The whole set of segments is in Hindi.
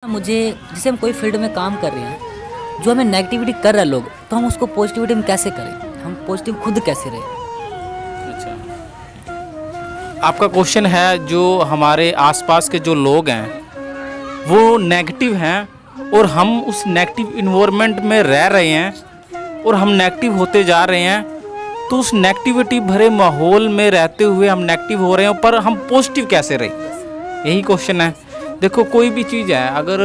मुझे जैसे हम कोई फील्ड में काम कर रहे हैं, जो हमें नेगेटिविटी कर रहे हैं लोग, तो हम उसको पॉजिटिविटी में कैसे करें? हम पॉजिटिव खुद कैसे रहें? अच्छा, आपका क्वेश्चन है जो हमारे आसपास के जो लोग हैं वो नेगेटिव हैं और हम उस नेगेटिव इन्वायरमेंट में रह रहे हैं और हम नेगेटिव होते जा रहे हैं, तो उस नेगेटिविटी भरे माहौल में रहते हुए हम नेगेटिव हो रहे हैं, पर हम पॉजिटिव कैसे रहें? यही क्वेश्चन है। देखो, कोई भी चीज़ है, अगर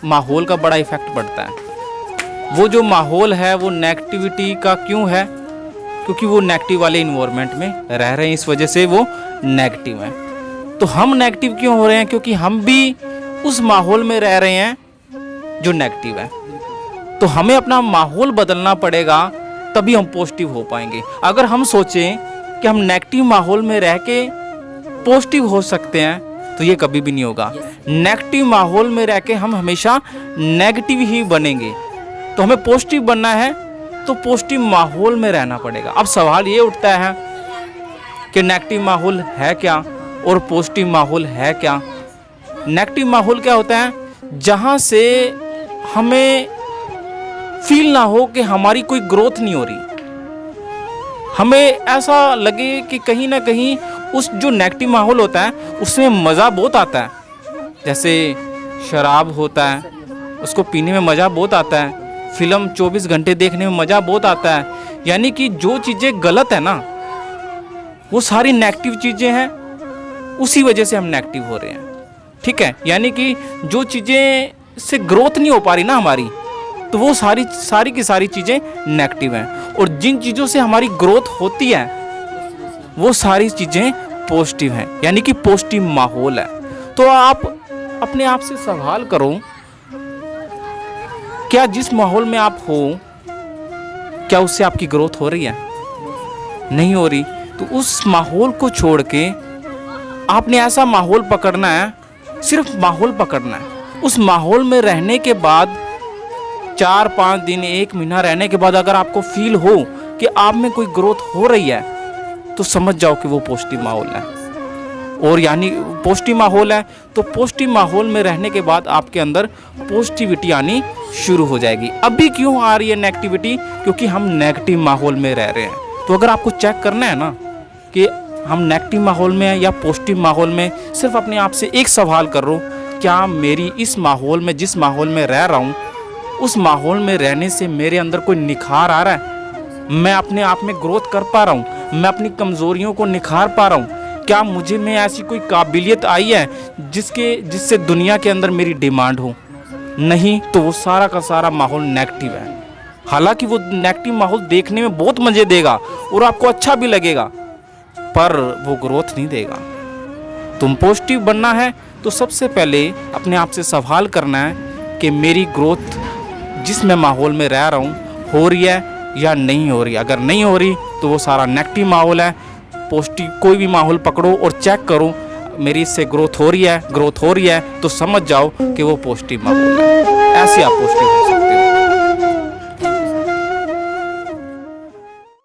माहौल का बड़ा इफ़ेक्ट पड़ता है, वो जो माहौल है वो नेगेटिविटी का क्यों है? क्योंकि वो नेगेटिव वाले इन्वायरमेंट में रह रहे हैं, इस वजह से वो नेगेटिव हैं। तो हम नेगेटिव क्यों हो रहे हैं? क्योंकि हम भी उस माहौल में रह रहे हैं जो नेगेटिव है। तो हमें अपना माहौल बदलना पड़ेगा, तभी हम पॉजिटिव हो पाएंगे। अगर हम सोचें कि हम नेगेटिव माहौल में रह के पॉजिटिव हो सकते हैं, तो ये कभी भी नहीं होगा। नेगेटिव माहौल में रह के हम हमेशा नेगेटिव ही बनेंगे। तो हमें पॉजिटिव बनना है तो पॉजिटिव माहौल में रहना पड़ेगा। अब सवाल ये उठता है कि नेगेटिव माहौल है क्या और पॉजिटिव माहौल है क्या? नेगेटिव माहौल क्या होता है? जहाँ से हमें फील ना हो कि हमारी कोई ग्रोथ नहीं हो रही, हमें ऐसा लगे कि कहीं ना कहीं उस जो नेगेटिव माहौल होता है उसमें मज़ा बहुत आता है। जैसे शराब होता है, उसको पीने में मज़ा बहुत आता है, फिल्म 24 घंटे देखने में मज़ा बहुत आता है। यानी कि जो चीज़ें गलत है ना, वो सारी नेगेटिव चीज़ें हैं, उसी वजह से हम नेगेटिव हो रहे हैं। ठीक है, यानी कि जो चीज़ें से ग्रोथ नहीं हो पा रही ना हमारी, तो वो सारी की सारी चीज़ें नेगेटिव हैं। और जिन चीज़ों से हमारी ग्रोथ होती है वो सारी चीज़ें पॉजिटिव हैं, यानी कि पॉजिटिव माहौल है। तो आप अपने आप से सवाल करो, क्या जिस माहौल में आप हो, क्या उससे आपकी ग्रोथ हो रही है? नहीं हो रही। तो उस माहौल को छोड़ के आपने ऐसा माहौल पकड़ना है, सिर्फ माहौल पकड़ना है। उस माहौल में रहने के बाद 4-5 दिन 1 महीना रहने के बाद अगर आपको फील हो कि आप में कोई ग्रोथ हो रही है, तो समझ जाओ कि वो पॉजिटिव माहौल है। और यानी पॉजिटिव माहौल है तो पॉजिटिव माहौल में रहने के बाद आपके अंदर पॉजिटिविटी आनी शुरू हो जाएगी। अभी क्यों आ रही है नेगेटिविटी? क्योंकि हम नेगेटिव माहौल में रह रहे हैं। तो अगर आपको चेक करना है ना कि हम नेगेटिव माहौल में या पॉजिटिव माहौल में, सिर्फ अपने आप से एक सवाल करो, क्या मेरी इस माहौल में, जिस माहौल में रह रहा हूँ, उस माहौल में रहने से मेरे अंदर कोई निखार आ रहा है? मैं अपने आप में ग्रोथ कर पा रहा हूँ? मैं अपनी कमज़ोरियों को निखार पा रहा हूँ? क्या मुझे में ऐसी कोई काबिलियत आई है जिससे दुनिया के अंदर मेरी डिमांड हो? नहीं। तो वो सारा का सारा माहौल नेगेटिव है। हालांकि वो नेगेटिव माहौल देखने में बहुत मज़े देगा और आपको अच्छा भी लगेगा, पर वो ग्रोथ नहीं देगा। तुम पॉजिटिव बनना है तो सबसे पहले अपने आप से सवाल करना है कि मेरी ग्रोथ जिस मैं माहौल में रह रहा हूँ हो रही है या नहीं हो रही। अगर नहीं हो रही तो वो सारा नेगेटिव माहौल है। पॉजिटिव कोई भी माहौल पकड़ो और चेक करो, मेरी इससे ग्रोथ हो रही है, तो समझ जाओ कि वो पॉजिटिव माहौल है। ऐसे आप पॉजिटिव हो सकते हैं।